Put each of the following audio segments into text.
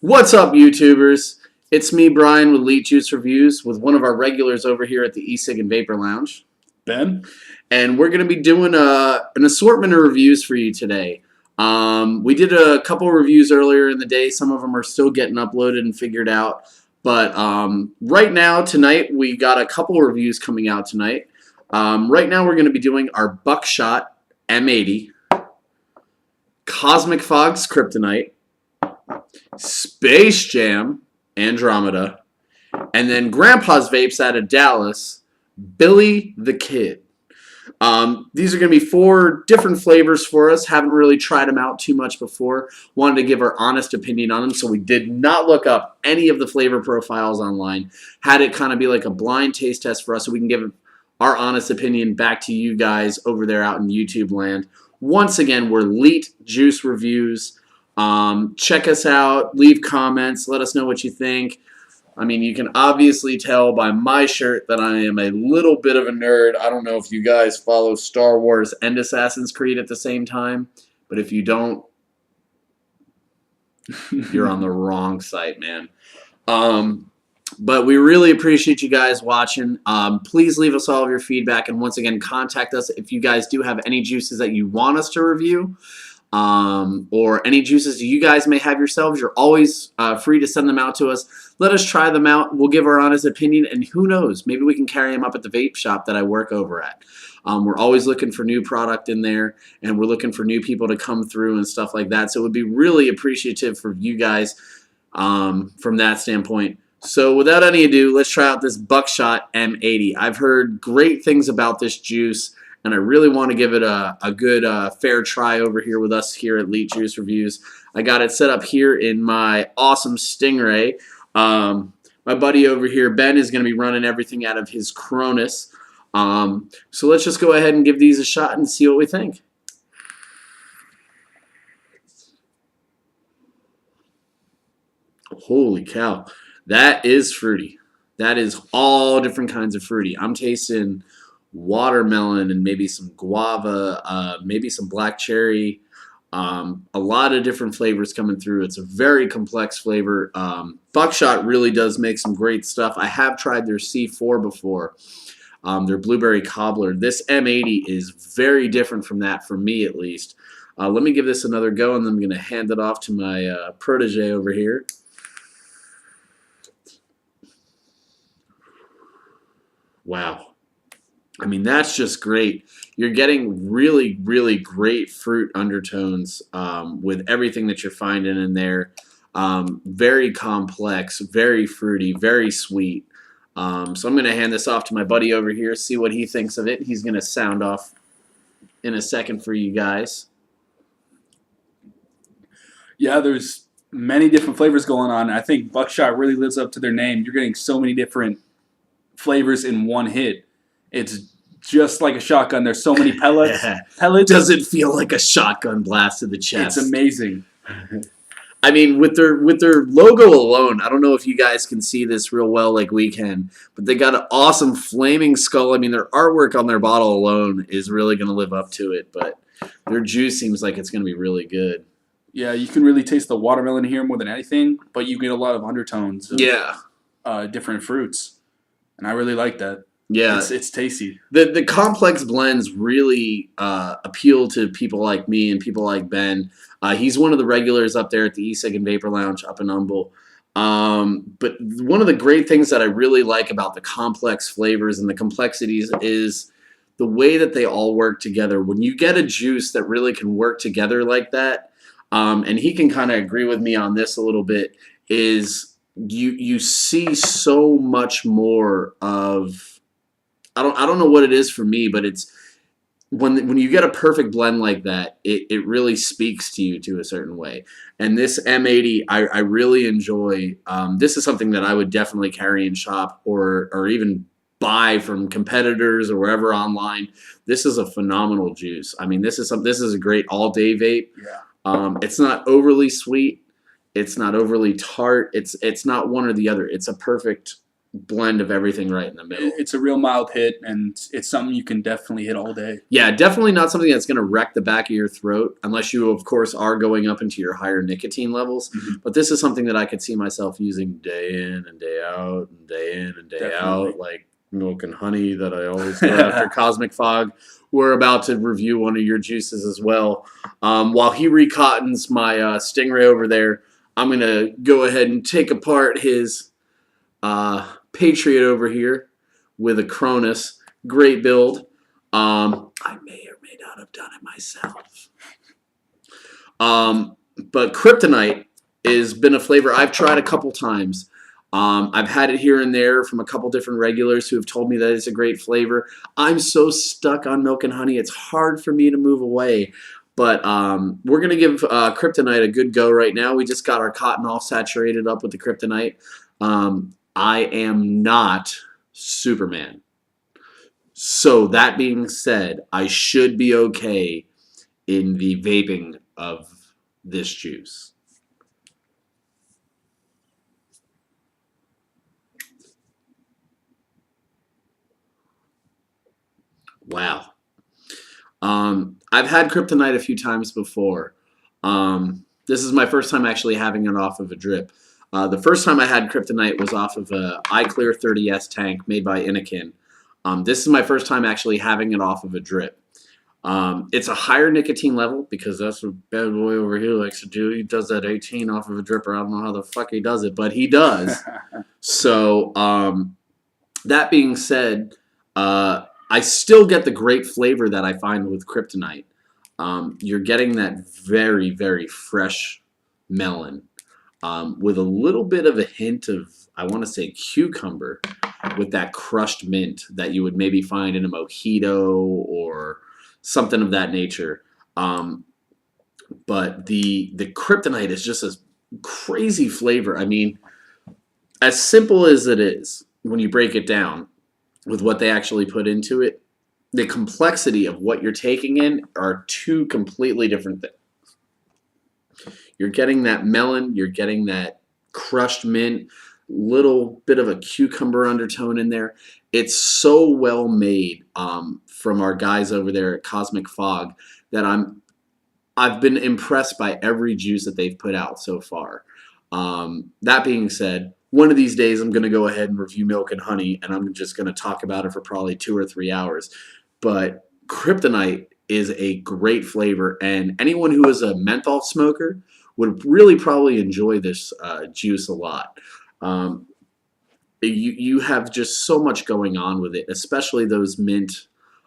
What's up, YouTubers? It's me, Brian, with Elite Juice Reviews, with one of our regulars over here at the e-cig and Vapor Lounge. Ben? And we're going to be doing an assortment of reviews for you today. We did a couple reviews earlier in the day. Some of them are still getting uploaded and figured out. But right now, tonight, we got a couple reviews coming out tonight. Right now, we're going to be doing our Buckshot M80, Cosmic Fog's Kryptonite, Space Jam Andromeda, and then Grandpa's Vapes out of Dallas, Billy the Kid. These are going to be 4 different flavors for us. Haven't really tried them out too much before. Wanted to give our honest opinion on them, so we did not look up any of the flavor profiles online. Had it kind of be like a blind taste test for us so we can give our honest opinion back to you guys over there out in YouTube land. Once again, we're Elite Juice Reviews. Check us out, leave comments, let us know what you think. I mean, you can obviously tell by my shirt that I am a little bit of a nerd. I don't know if you guys follow Star Wars and Assassin's Creed at the same time, but if you don't, you're on the wrong site, man. But we really appreciate you guys watching. Please leave us all of your feedback, and once again, contact us if you guys do have any juices that you want us to review. Or any juices you guys may have yourselves. You're always free to send them out to us. Let us try them out. We'll give our honest opinion, and who knows, maybe we can carry them up at the vape shop that I work over at. We're always looking for new product in there, and we're looking for new people to come through and stuff like that. So it would be really appreciative for you guys from that standpoint. So without any ado, let's try out this Buckshot M80. I've heard great things about this juice, and I really want to give it a good fair try over here with us here at Elite Juice Reviews. I got it set up here in my awesome Stingray. My buddy over here, Ben, is going to be running everything out of his Cronus. So let's just go ahead and give these a shot and see what we think. Holy cow. That is fruity. That is all different kinds of fruity. I'm tasting watermelon and maybe some guava, maybe some black cherry, a lot of different flavors coming through. It's a very complex flavor. Buckshot really does make some great stuff. I have tried their C4 before, their blueberry cobbler. This M80 is very different from that, for me at least. Let me give this another go, and then I'm going to hand it off to my protege over here. Wow. I mean, that's just great. You're getting really, really great fruit undertones with everything that you're finding in there. Very complex, very fruity, very sweet. So I'm going to hand this off to my buddy over here, see what he thinks of it. He's going to sound off in a second for you guys. Yeah, there's many different flavors going on. I think Buckshot really lives up to their name. You're getting so many different flavors in one hit. It's just like a shotgun. There's so many pellets. Pellets. Does it feel like a shotgun blast to the chest? It's amazing. I mean, with their logo alone, I don't know if you guys can see this real well like we can, but they got an awesome flaming skull. I mean, their artwork on their bottle alone is really going to live up to it, but their juice seems like it's going to be really good. Yeah, you can really taste the watermelon here more than anything, but you get a lot of undertones of different fruits, and I really like that. Yeah, it's tasty. The complex blends really appeal to people like me and people like Ben. He's one of the regulars up there at the e-cig and Vapor Lounge up in Humble. But one of the great things that I really like about the complex flavors and the complexities is the way that they all work together. When you get a juice that really can work together like that, and he can kind of agree with me on this a little bit, is you see so much more of... I don't know what it is for me, but it's when you get a perfect blend like that, it really speaks to you to a certain way. And this M80, I really enjoy. This is something that I would definitely carry in shop or even buy from competitors or wherever online. This is a phenomenal juice. I mean, this is a great all-day vape. Yeah. It's not overly sweet. It's not overly tart. It's not one or the other. It's a perfect blend of everything right in the middle. It's a real mild hit, and it's something you can definitely hit all day. Yeah, definitely not something that's going to wreck the back of your throat, unless you, of course, are going up into your higher nicotine levels. Mm-hmm. But this is something that I could see myself using day in and day out, and day in and day out, like milk and honey that I always go after. Cosmic Fog. We're about to review one of your juices as well. While he recottons my Stingray over there, I'm going to go ahead and take apart his Patriot over here with a Cronus. Great build. I may or may not have done it myself. But Kryptonite has been a flavor I've tried a couple times. I've had it here and there from a couple different regulars who have told me that it's a great flavor. I'm so stuck on milk and honey, it's hard for me to move away. But we're going to give Kryptonite a good go right now. We just got our cotton all saturated up with the Kryptonite. I am not Superman. So that being said, I should be okay in the vaping of this juice. Wow. I've had Kryptonite a few times before. This is my first time actually having it off of a drip. The first time I had Kryptonite was off of a iClear 30S tank made by Innokin. This is my first time actually having it off of a drip. It's a higher nicotine level because that's what bad boy over here likes to do. He does that 18 off of a dripper. I don't know how the fuck he does it, but he does. So that being said, I still get the great flavor that I find with Kryptonite. You're getting that very, very fresh melon with a little bit of a hint of, I want to say, cucumber with that crushed mint that you would maybe find in a mojito or something of that nature. But the Kryptonite is just a crazy flavor. I mean, as simple as it is when you break it down, with what they actually put into it, the complexity of what you're taking in are two completely different things. You're getting that melon, you're getting that crushed mint, little bit of a cucumber undertone in there. It's so well made from our guys over there at Cosmic Fog that I've been impressed by every juice that they've put out so far. That being said, one of these days I'm going to go ahead and review milk and honey, and I'm just going to talk about it for probably 2 or 3 hours. But Kryptonite is a great flavor, and anyone who is a menthol smoker would really probably enjoy this juice a lot. You have just so much going on with it, especially those mint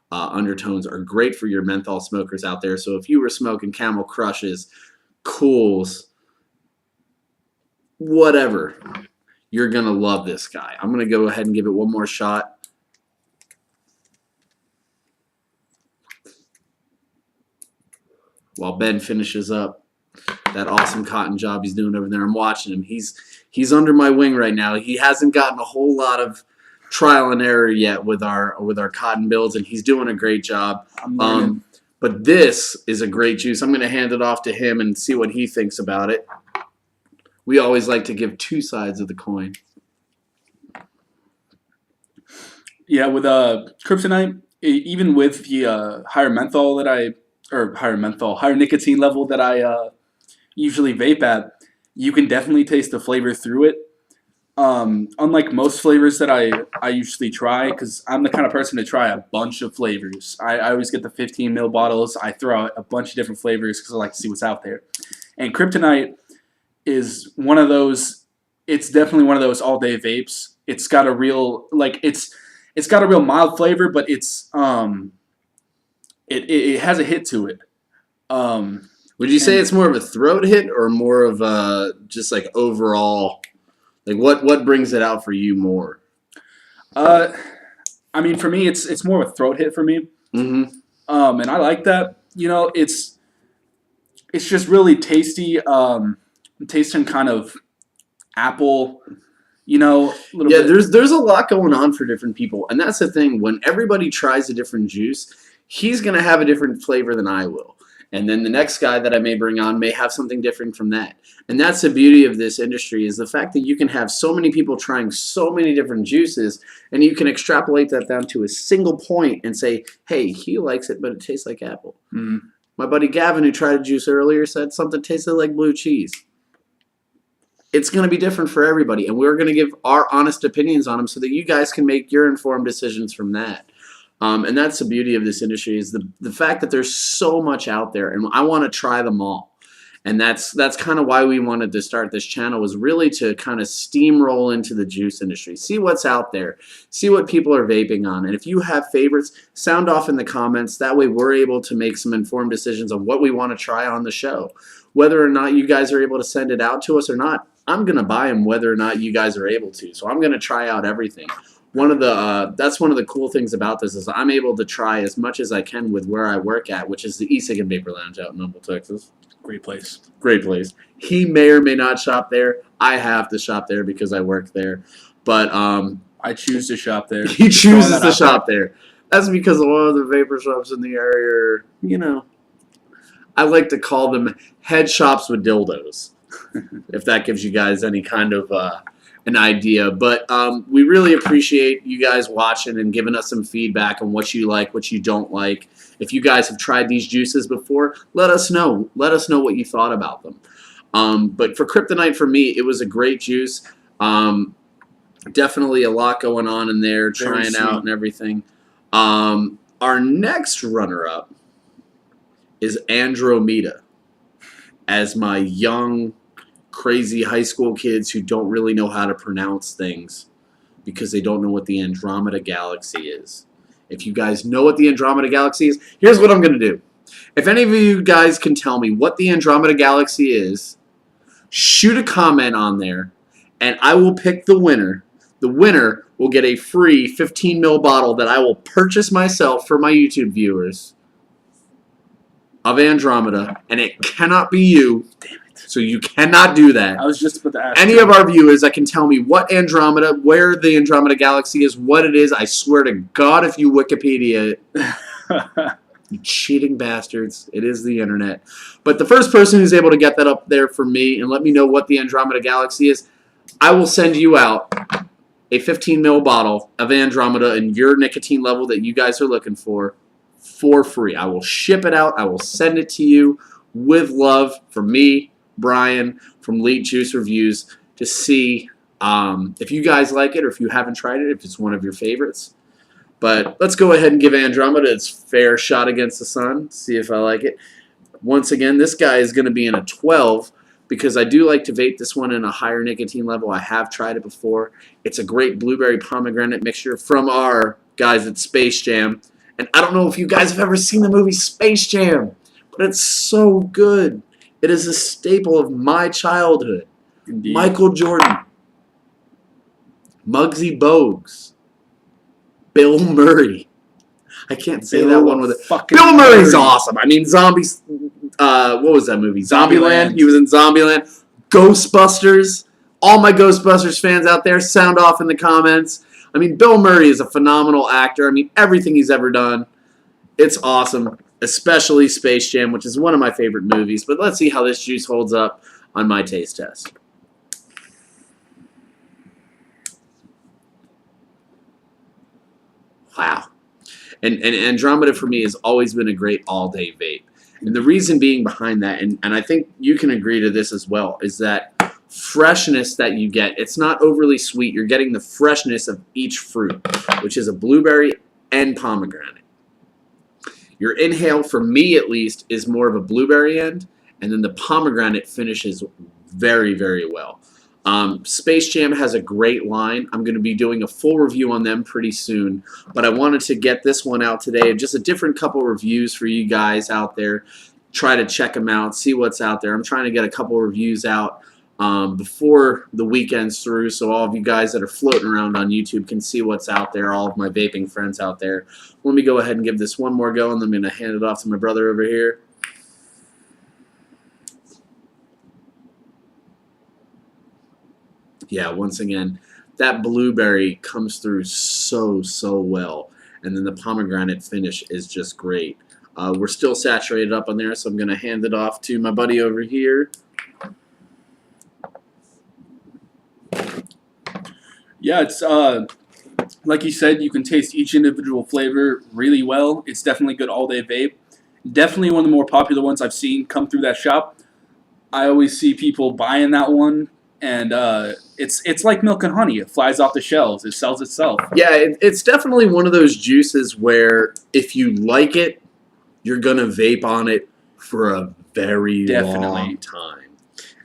undertones are great for your menthol smokers out there. So if you were smoking Camel Crushes, Cools, whatever, you're going to love this guy. I'm going to go ahead and give it one more shot. While Ben finishes up that awesome cotton job he's doing over there. I'm watching him. He's under my wing right now. He hasn't gotten a whole lot of trial and error yet with our cotton builds, and he's doing a great job. But this is a great juice. I'm going to hand it off to him and see what he thinks about it. We always like to give two sides of the coin. Yeah, with Kryptonite, even with the higher nicotine level that I usually vape at, you can definitely taste the flavor through it. Unlike most flavors that I usually try, because I'm the kind of person to try a bunch of flavors. I always get the 15 ml bottles. I throw out a bunch of different flavors because I like to see what's out there. And Kryptonite is one of those. It's definitely one of those all-day vapes. It's got a real it's got a real mild flavor, but it has a hit to it. Would you say it's more of a throat hit or more of a just like overall? Like what brings it out for you more? I mean, for me, it's more of a throat hit for me. Mm-hmm. And I like that. You know, it's just really tasty. Tasting kind of apple. You know, a little bit. There's a lot going on for different people, and that's the thing. When everybody tries a different juice, he's gonna have a different flavor than I will. And then the next guy that I may bring on may have something different from that. And that's the beauty of this industry, is the fact that you can have so many people trying so many different juices, and you can extrapolate that down to a single point and say, hey, he likes it, but it tastes like apple. Mm-hmm. My buddy Gavin, who tried a juice earlier, said something tasted like blue cheese. It's going to be different for everybody, and we're going to give our honest opinions on them so that you guys can make your informed decisions from that. And that's the beauty of this industry, is the fact that there's so much out there, and I want to try them all. And that's kind of why we wanted to start this channel, was really to kind of steamroll into the juice industry, see what's out there, see what people are vaping on. And if you have favorites, sound off in the comments. That way we're able to make some informed decisions on what we want to try on the show. Whether or not you guys are able to send it out to us or not, I'm going to buy them whether or not you guys are able to. So I'm going to try out everything. That's one of the cool things about this, is I'm able to try as much as I can with where I work at, which is the e-cig and Vapor Lounge out in Humble, Texas. Great place. Great place. He may or may not shop there. I have to shop there because I work there. But I choose to shop there. he chooses to shop there. That's because a lot of the vapor shops in the area are, I like to call them head shops with dildos, if that gives you guys any kind of an idea. But we really appreciate you guys watching and giving us some feedback on what you like, what you don't like. If you guys have tried these juices before, let us know. Let us know what you thought about them. But for Kryptonite, for me, it was a great juice. Definitely a lot going on in there, trying out and everything. Our next runner-up is Andromeda, as my young, crazy high school kids who don't really know how to pronounce things because they don't know what the Andromeda Galaxy is. If you guys know what the Andromeda Galaxy is, here's what I'm going to do. If any of you guys can tell me what the Andromeda Galaxy is, shoot a comment on there, and I will pick the winner. The winner will get a free 15 ml bottle that I will purchase myself for my YouTube viewers of Andromeda, and it cannot be you. Damn it. So you cannot do that. I was just about to ask any of our viewers that can tell me what Andromeda, where the Andromeda Galaxy is, what it is. I swear to God, if you Wikipedia it, you cheating bastards. It is the internet. But the first person who's able to get that up there for me and let me know what the Andromeda Galaxy is, I will send you out a 15 ml bottle of Andromeda in your nicotine level that you guys are looking for free. I will ship it out. I will send it to you with love from me, Brian, from Lead Juice Reviews, to see if you guys like it or if you haven't tried it, if it's one of your favorites. But let's go ahead and give Andromeda its fair shot against the sun, see if I like it. Once again, this guy is going to be in a 12 because I do like to vape this one in a higher nicotine level. I have tried it before. It's a great blueberry pomegranate mixture from our guys at Space Jam. And I don't know if you guys have ever seen the movie Space Jam, but it's so good. It is a staple of my childhood. Indeed. Michael Jordan, Muggsy Bogues, Bill Murray. I can't say that one with it. Bill Murray's awesome. I mean, Zombies. What was that movie? Zombieland. He was in Zombieland. Ghostbusters. All my Ghostbusters fans out there, sound off in the comments. I mean, Bill Murray is a phenomenal actor. I mean, everything he's ever done, it's awesome. Especially Space Jam, which is one of my favorite movies. But let's see how this juice holds up on my taste test. Wow. And Andromeda for me has always been a great all-day vape. And the reason being behind that, and I think you can agree to this as well, is that freshness that you get. It's not overly sweet. You're getting the freshness of each fruit, which is a blueberry and pomegranate. Your inhale, for me at least, is more of a blueberry end, and then the pomegranate finishes very, very well. Space Jam has a great line. I'm going to be doing a full review on them pretty soon, but I wanted to get this one out today. Just a different couple reviews for you guys out there. Try to check them out, see what's out there. I'm trying to get a couple reviews out before the weekend's through, so all of you guys that are floating around on YouTube can see what's out there, all of my vaping friends out there. Let me go ahead and give this one more go, and then I'm going to hand it off to my brother over here. Yeah, once again, that blueberry comes through so well, and then the pomegranate finish is just great. We're still saturated up on there, so I'm going to hand it off to my buddy over here. Yeah, it's like you said, you can taste each individual flavor really well. It's definitely good all-day vape. Definitely one of the more popular ones I've seen come through that shop. I always see people buying that one, and it's like milk and honey. It flies off the shelves. It sells itself. Yeah, it's definitely one of those juices where if you like it, you're going to vape on it for a very long time.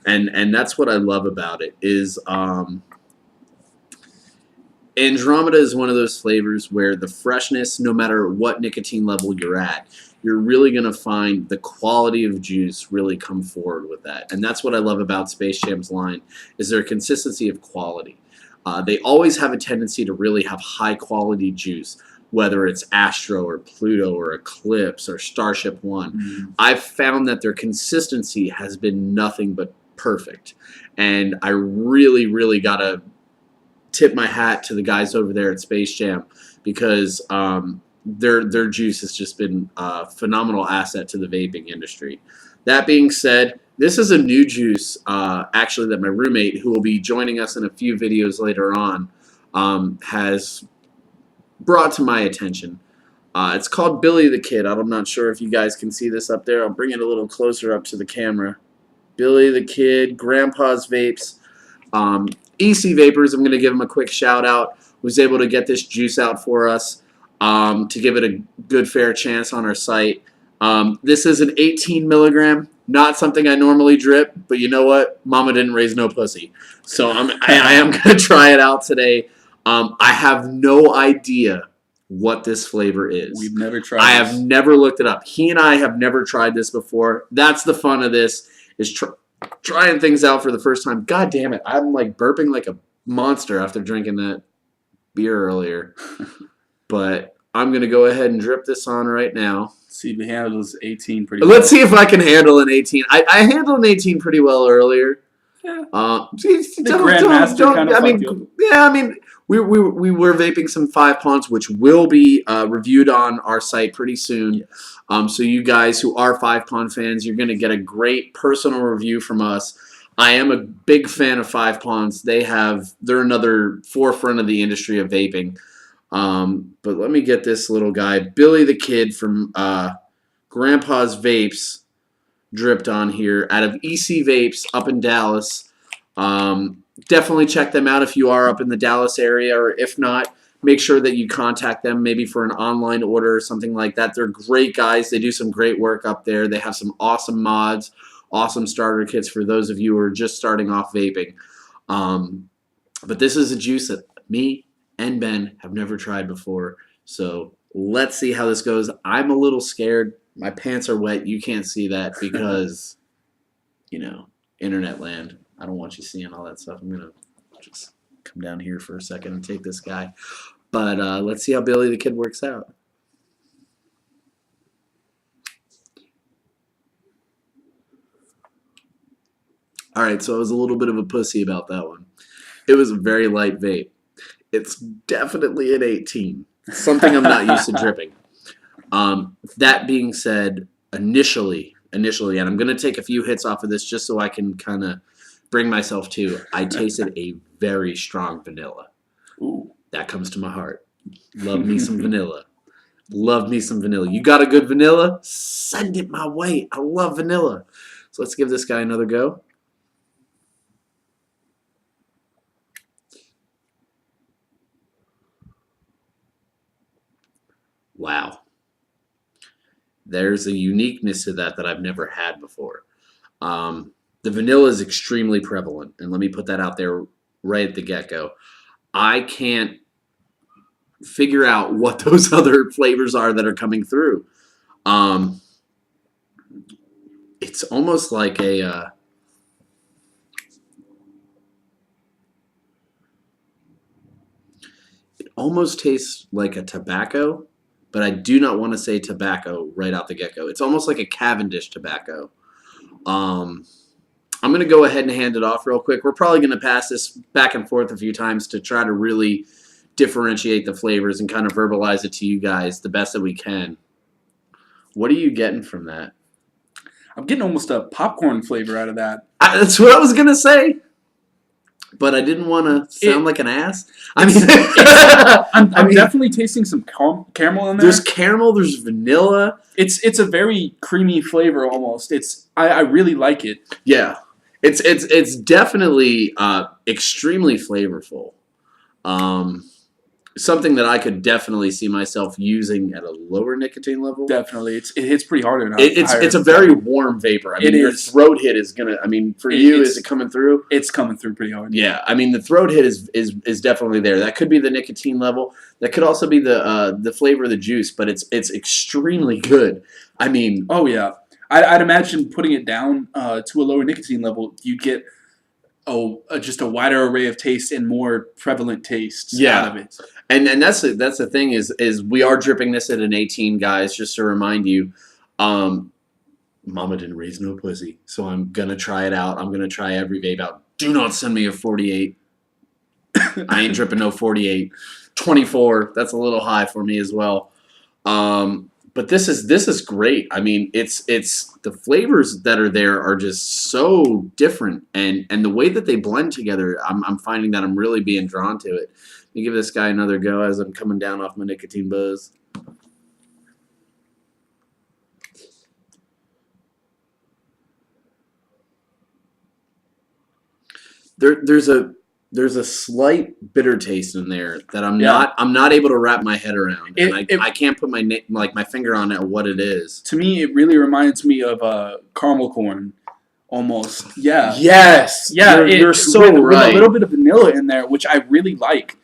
And that's what I love about it is Andromeda is one of those flavors where the freshness, no matter what nicotine level you're at, you're really going to find the quality of juice really come forward with that. And that's what I love about Space Jam's line, is their consistency of quality. They always have a tendency to really have high-quality juice, whether it's Astro or Pluto or Eclipse or Starship One. Mm-hmm. I've found that their consistency has been nothing but perfect. And I really, really got to tip my hat to the guys over there at Space Jam because their juice has just been a phenomenal asset to the vaping industry. That being said, this is a new juice actually that my roommate, who will be joining us in a few videos later on, has brought to my attention. It's called Billy the Kid. I'm not sure if you guys can see this up there. I'll bring it a little closer up to the camera. Billy the Kid, Grandpa's Vapes. e-cig Vapors, I'm going to give him a quick shout out, was able to get this juice out for us to give it a good fair chance on our site. This is an 18 milligram, not something I normally drip, but you know what? Mama didn't raise no pussy. So I am going to try it out today. I have no idea what this flavor is. We've never tried I this. have never looked it up. He and I have never tried this before. That's the fun of this, is trying things out for the first time. God damn it. I'm like burping like a monster after drinking that beer earlier. But I'm going to go ahead and drip this on right now. See if he handles 18 pretty well. Let's see if I can handle an 18. I handled an 18 pretty well earlier. Yeah. The Grandmaster kind of I mean, yeah, I mean, we were vaping some 5-pawns, which will be reviewed on our site pretty soon. Yes. So you guys who are 5-pawn fans, you're going to get a great personal review from us. I am a big fan of 5-pawns. They're another forefront of the industry of vaping. But let me get this little guy, Billy the Kid from Grandpa's Vapes, dripped on here out of e-cig Vapes up in Dallas. Definitely check them out if you are up in the Dallas area, or if not, make sure that you contact them maybe for an online order or something like that. They're great guys. They do some great work up there. They have some awesome mods, awesome starter kits for those of you who are just starting off vaping. But this is a juice that me and Ben have never tried before. So let's see how this goes. I'm a little scared. My pants are wet. You can't see that because, you know, internet land. I don't want you seeing all that stuff. I'm going to just come down here for a second and take this guy. But let's see how Billy the Kid works out. All right, so I was a little bit of a pussy about that one. It was a very light vape. It's definitely an 18. Something I'm not used to dripping. That being said, initially, and I'm going to take a few hits off of this just so I can kind of bring myself to, I tasted a very strong vanilla. Ooh. That comes to my heart. Love me some vanilla. Love me some vanilla. You got a good vanilla? Send it my way. I love vanilla. So let's give this guy another go. Wow. There's a uniqueness to that I've never had before. The vanilla is extremely prevalent, and let me put that out there right at the get-go. I can't figure out what those other flavors are that are coming through. It's almost like a... it almost tastes like a tobacco, but I do not want to say tobacco right out the get-go. It's almost like a Cavendish tobacco. I'm going to go ahead and hand it off real quick. We're probably going to pass this back and forth a few times to try to really differentiate the flavors and kind of verbalize it to you guys the best that we can. What are you getting from that? I'm getting almost a popcorn flavor out of that. That's what I was gonna say, but I didn't want to sound like an ass. I mean, I'm definitely tasting some caramel in there. There's caramel. There's vanilla. It's a very creamy flavor almost. I really like it. Yeah, it's definitely extremely flavorful. Something that I could definitely see myself using at a lower nicotine level. Definitely, it hits pretty hard enough. It's a very warm vapor. I mean, your throat hit is gonna. I mean, for you, is it coming through? It's coming through pretty hard. Yeah, I mean, the throat hit is definitely there. That could be the nicotine level. That could also be the flavor of the juice. But it's extremely good. I mean, oh yeah, I'd imagine putting it down to a lower nicotine level, you'd get just a wider array of tastes and more prevalent tastes out of it. And that's the thing is we are dripping this at an 18, guys. Just to remind you, Mama didn't raise no pussy, so I'm gonna try it out. I'm gonna try every vape out. Do not send me a 48. I ain't dripping no 48. 24. That's a little high for me as well. But this is great. I mean, it's the flavors that are there are just so different, and the way that they blend together, I'm finding that I'm really being drawn to it. Let me give this guy another go as I'm coming down off my nicotine buzz. There's a slight bitter taste in there that I'm not able to wrap my head around, and I can't put my finger on it what it is. To me, it really reminds me of caramel corn, almost. Yeah. Yes. Yeah. You're so right. right. With a little bit of vanilla in there, which I really like.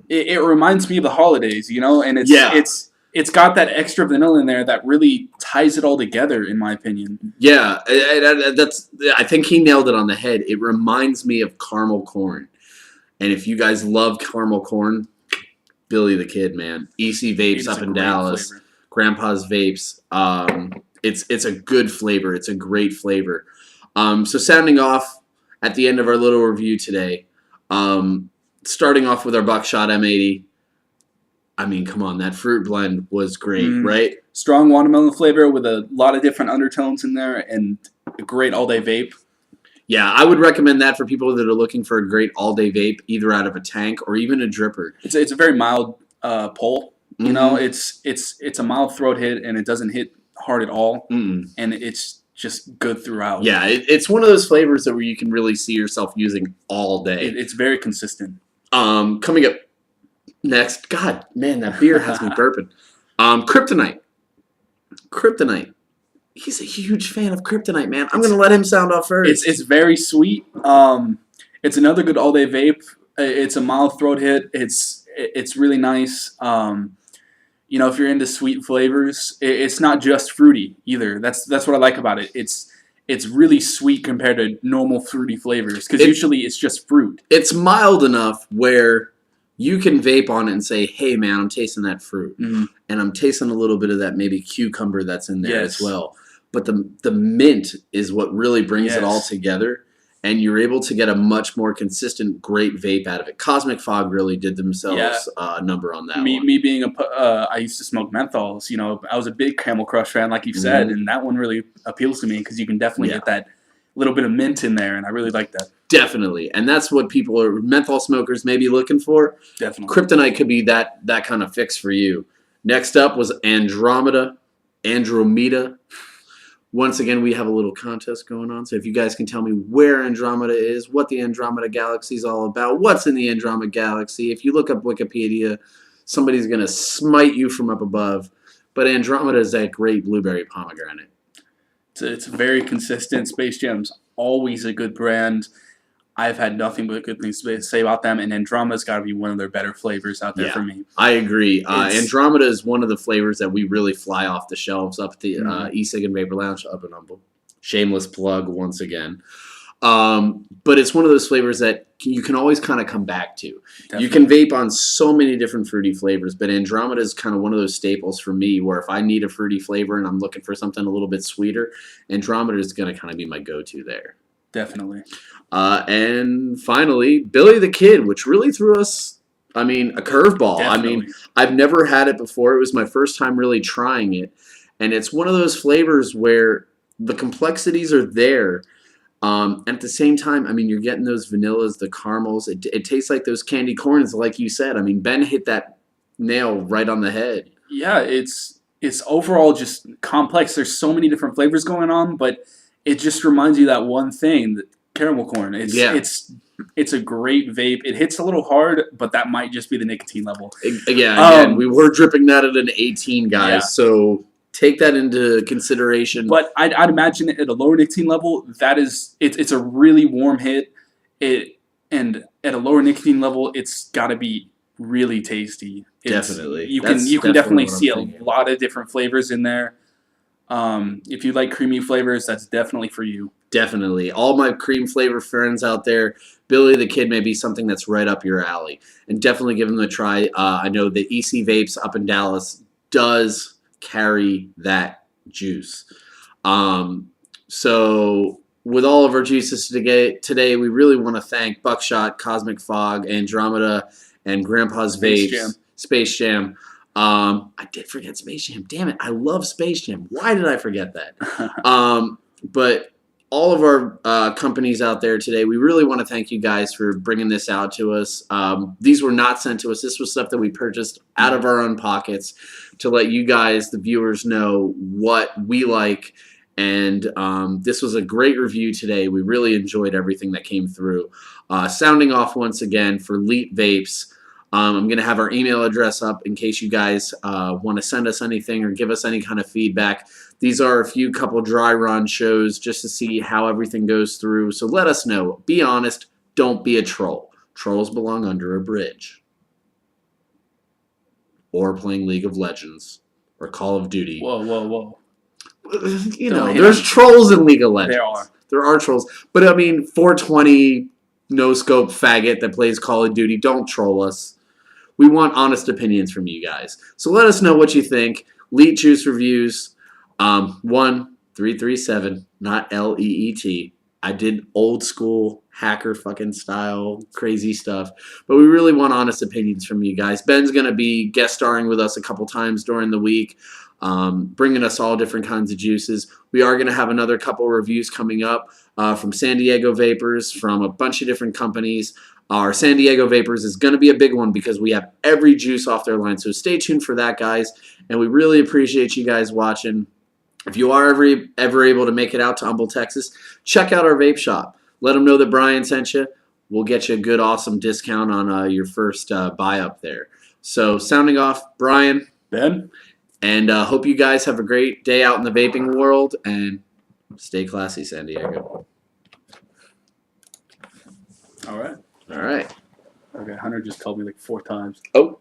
It reminds me of the holidays, you know, and it's got that extra vanilla in there that really ties it all together, in my opinion. Yeah, I think he nailed it on the head. It reminds me of caramel corn. And if you guys love caramel corn, Billy the Kid, man. e-cig Vapes up in Dallas. Flavor. Grandpa's Vapes. It's a good flavor. It's a great flavor. So sounding off at the end of our little review today, starting off with our Buckshot M80. I mean, come on, that fruit blend was great, right? Strong watermelon flavor with a lot of different undertones in there and a great all-day vape. Yeah, I would recommend that for people that are looking for a great all-day vape, either out of a tank or even a dripper. It's a very mild pull. You know, it's a mild throat hit, and it doesn't hit hard at all, and it's just good throughout. Yeah, it's one of those flavors that where you can really see yourself using all day. It's very consistent. Coming up next, God, man, that beer has me burping. Kryptonite. He's a huge fan of Kryptonite, man. I'm gonna let him sound off first. It's very sweet. It's another good all day vape. It's a mild throat hit. It's really nice. You know, if you're into sweet flavors, it's not just fruity either. That's what I like about it. It's really sweet compared to normal fruity flavors because usually it's just fruit. It's mild enough where you can vape on it and say, hey, man, I'm tasting that fruit. And I'm tasting a little bit of that maybe cucumber that's in there as well. But the mint is what really brings it all together. And you're able to get a much more consistent, great vape out of it. Cosmic Fog really did themselves a number on that one. Me being I used to smoke menthols. You know, I was a big Camel Crush fan, like you said, and that one really appeals to me because you can definitely get that little bit of mint in there, and I really like that. Definitely, and that's what menthol smokers may be looking for. Definitely, Kryptonite could be that kind of fix for you. Next up was Andromeda. Once again, we have a little contest going on, so if you guys can tell me where Andromeda is, what the Andromeda Galaxy is all about, what's in the Andromeda Galaxy. If you look up Wikipedia, somebody's going to smite you from up above. But Andromeda is that great blueberry pomegranate. It's very consistent. Space Jam's always a good brand. I've had nothing but good things to say about them, and Andromeda's got to be one of their better flavors out there for me. I agree. Andromeda is one of the flavors that we really fly off the shelves up at the e-cig and Vapor Lounge up and humble. Shameless plug once again. But it's one of those flavors that you can always kind of come back to. Definitely. You can vape on so many different fruity flavors, but Andromeda is kind of one of those staples for me where if I need a fruity flavor and I'm looking for something a little bit sweeter, Andromeda is going to kind of be my go-to there. Definitely. And finally, Billy the Kid, which really threw us, a curveball. Definitely. I've never had it before. It was my first time really trying it. and it's one of those flavors where the complexities are there. At the same time, I mean, you're getting those vanillas, the caramels. It tastes like those candy corns, like you said. I mean, Ben hit that nail right on the head. Yeah, it's overall just complex. There's so many different flavors going on, but it just reminds you that one thing, that caramel corn. Yeah. It's a great vape. It hits a little hard, but that might just be the nicotine level. Again, we were dripping that at an 18, guys. Yeah. So take that into consideration. But I'd imagine at a lower nicotine level, it's a really warm hit. And at a lower nicotine level, it's got to be really tasty. Definitely. You can definitely see a thinking. lot of different flavors in there. If you like creamy flavors, that's definitely for you. Definitely. All my cream flavor friends out there, Billy the Kid may be something that's right up your alley. And definitely give them a try. I know the e-cig Vapes up in Dallas does carry that juice. So with all of our juices today, we really want to thank Buckshot, Cosmic Fog, Andromeda, and Grandpa's Vapes. Space Jam. I did forget Space Jam. Damn it. I love Space Jam. Why did I forget that? But all of our companies out there today, we really want to thank you guys for bringing this out to us. These were not sent to us. This was stuff that we purchased out of our own pockets to let you guys, the viewers, know what we like. And this was a great review today. We really enjoyed everything that came through. Sounding off once again for Leet Vapes. I'm going to have our email address up in case you guys want to send us anything or give us any kind of feedback. These are a couple dry run shows just to see how everything goes through. So let us know. Be honest. Don't be a troll. Trolls belong under a bridge. Or playing League of Legends. Or Call of Duty. Whoa. You know, there's trolls in League of Legends. There are trolls. But I mean, 420 no-scope faggot that plays Call of Duty, don't troll us. We want honest opinions from you guys. So let us know what you think. Leet Juice Reviews, 1337, not LEET. I did old school hacker fucking style crazy stuff. But we really want honest opinions from you guys. Ben's going to be guest starring with us a couple times during the week, bringing us all different kinds of juices. We are going to have another couple reviews coming up from San Diego Vapors, from a bunch of different companies. Our San Diego Vapors is going to be a big one because we have every juice off their line. So stay tuned for that, guys. And we really appreciate you guys watching. If you are ever able to make it out to Humble, Texas, check out our vape shop. Let them know that Brian sent you. We'll get you a good, awesome discount on your first buy up there. So sounding off, Brian. Ben. And hope you guys have a great day out in the vaping world. And stay classy, San Diego. All right. All right. Okay, Hunter just called me like 4 times. Oh.